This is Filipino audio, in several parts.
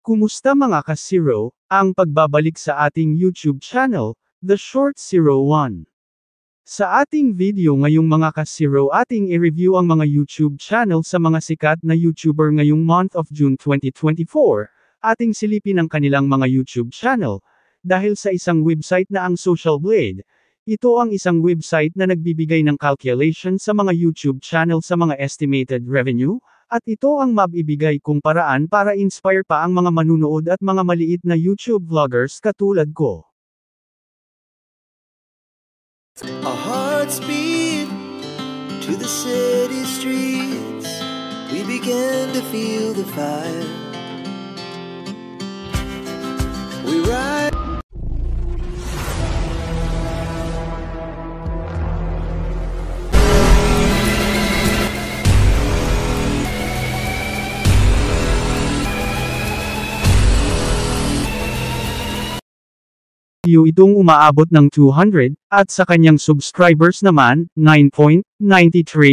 Kumusta mga ka-Zero, ang pagbabalik sa ating YouTube channel, The Short Zero One. Sa ating video ngayong mga ka-Zero ating i-review ang mga YouTube channel sa mga sikat na YouTuber ngayong month of June 2024, ating silipin ang kanilang mga YouTube channel, dahil sa isang website na ang Social Blade. Ito ang isang website na nagbibigay ng calculation sa mga YouTube channel sa mga estimated revenue, at ito ang mabibigay kong paraan para inspire pa ang mga manunood at mga maliit na YouTube vloggers katulad ko. Our hearts beat to the city streets. We began to feel the fire. We ride. Itong umaabot ng 200, at sa kanyang subscribers naman, 9.93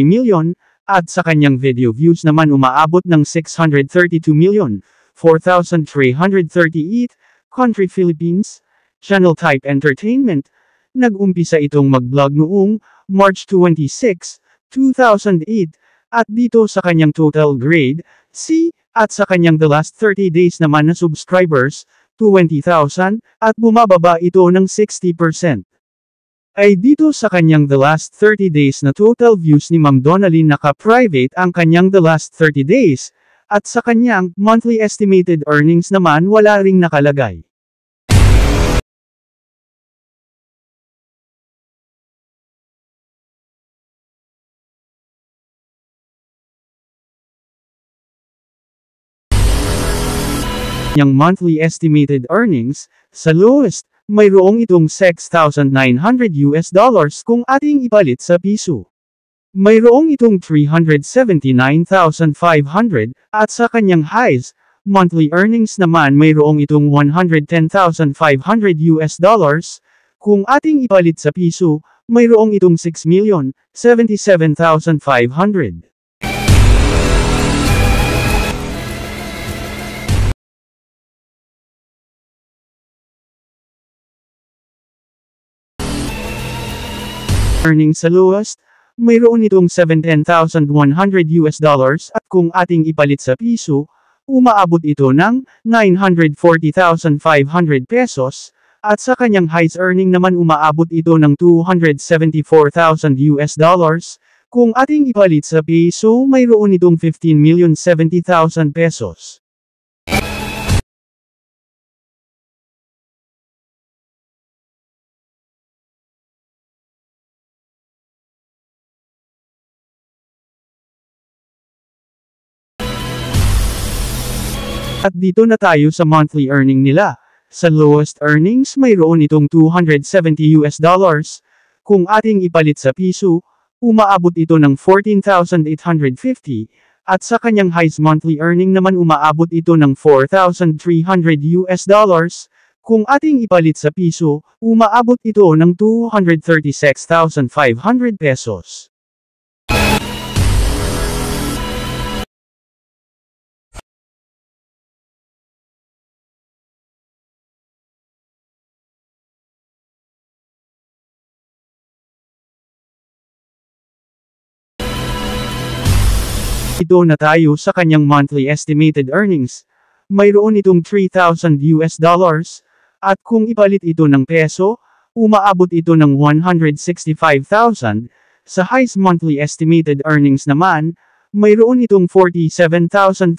million, at sa kanyang video views naman umaabot ng 632,4,338, country Philippines, channel type entertainment. Nag-umpisa itong mag-vlog noong March 26, 2008, at dito sa kanyang total grade, C, at sa kanyang the last 30 days naman na subscribers, 20,000, at bumababa ito ng 60%. Ay dito sa kanyang the last 30 days na total views ni Ma'am Donalyn naka-private ang kanyang the last 30 days, at sa kanyang monthly estimated earnings naman wala ring nakalagay. Yang monthly estimated earnings, sa lowest, mayroong itong $6,900 kung ating ipalit sa piso. Mayroong itong $379,500, at sa kanyang highs, monthly earnings naman mayroong itong $110,500 kung ating ipalit sa piso, mayroong itong $6,077,500. Earnings sa lowest, mayroon itong $17,100 at kung ating ipalit sa piso, umaabot ito ng $940,500 pesos, at sa kanyang highest earning naman umaabot ito ng $274,000 kung ating ipalit sa piso mayroon itong 15,070,000 pesos. At dito na tayo sa monthly earning nila. Sa lowest earnings mayroon itong $270. Kung ating ipalit sa piso, umaabot ito ng 14,850, at sa kanyang highest monthly earning naman umaabot ito ng $4,300. Kung ating ipalit sa piso, umaabot ito ng 236,500 pesos. Ito na tayo sa kanyang monthly estimated earnings. Mayroon itong $3,000, at kung ipalit ito ng peso, umaabot ito ng 165,000. Sa highest monthly estimated earnings naman, mayroon itong $47,500.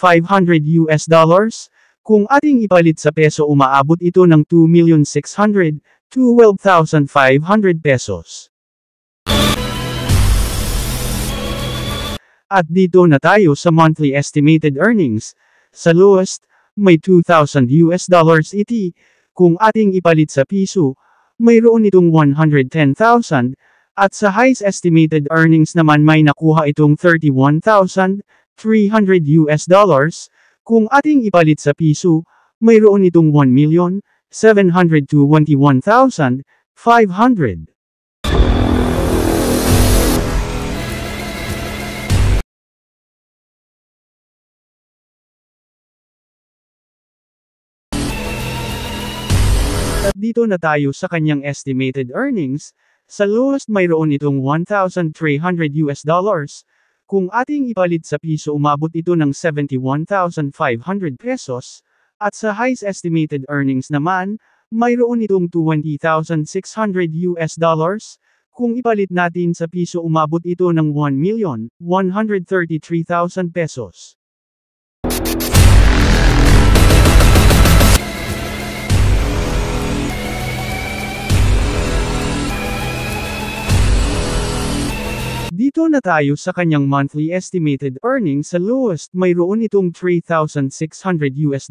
Kung ating ipalit sa peso umaabot ito ng 2,612,500 pesos. At dito na tayo sa monthly estimated earnings. Sa lowest, may $2,000 iti. Kung ating ipalit sa piso, mayroon itong 110,000. At sa highest estimated earnings naman may nakuha itong $31,300. Kung ating ipalit sa piso, mayroon itong 1,721,500. At dito na tayo sa kanyang estimated earnings. Sa lowest mayroon itong $1,300 US. Kung ating ipalit sa piso umabot ito ng 71,500 pesos. At sa highest estimated earnings naman, mayroon itong $20,600 US. Kung ipalit natin sa piso umabot ito ng 1,133,000 pesos. Dito na tayo sa kanyang monthly estimated earnings. Sa lowest mayroon itong $3,600 US.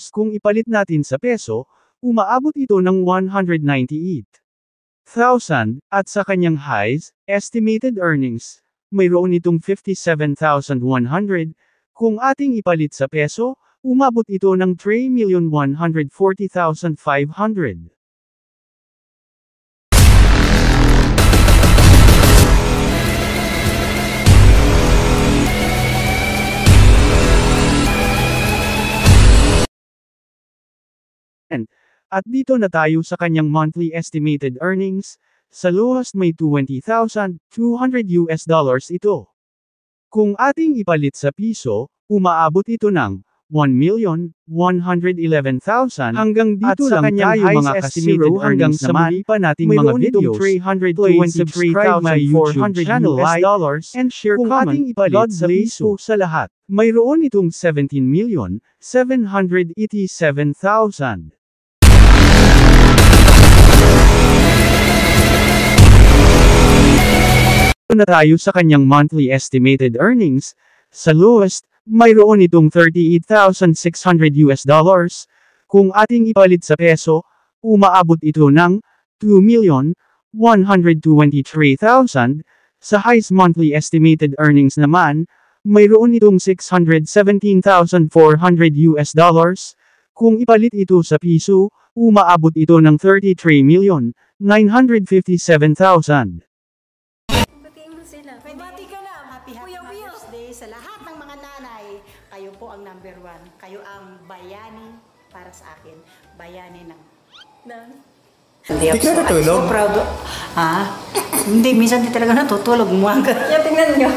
Kung ipalit natin sa peso, umaabot ito ng 198,000, at sa kanyang highs, estimated earnings, mayroon itong 57,100. Kung ating ipalit sa peso, umabot ito ng 3,140,500. At dito na tayo sa kanyang monthly estimated earnings. Sa lowest may $20,200 US ito. Kung ating ipalit sa piso, umaabot ito ng 1,111,000. Hanggang dito lang tayo mga ka-zero hanggang sa muli pa nating mga videos. Please subscribe my YouTube channel, like, and share, comment. God bless po sa lahat. Mayroon itong 17,787,000. Na tayo sa kanyang monthly estimated earnings. Sa lowest, mayroon itong $38,600 US. Kung ating ipalit sa peso, umaabot ito ng 2,123,000. Sa highest monthly estimated earnings naman, mayroon itong $617,400 US. Kung ipalit ito sa piso, umaabot ito ng 33,957,000. May bati ka na. Happy Mother's Day sa lahat ng mga nanay. Kayo po ang number 1. Kayo ang bayani para sa akin. Bayani ng... Hindi ka natutulog? So proud. Ha? Hindi, minsan di talaga natutulog. Muwaga. Yan, tingnan nyo.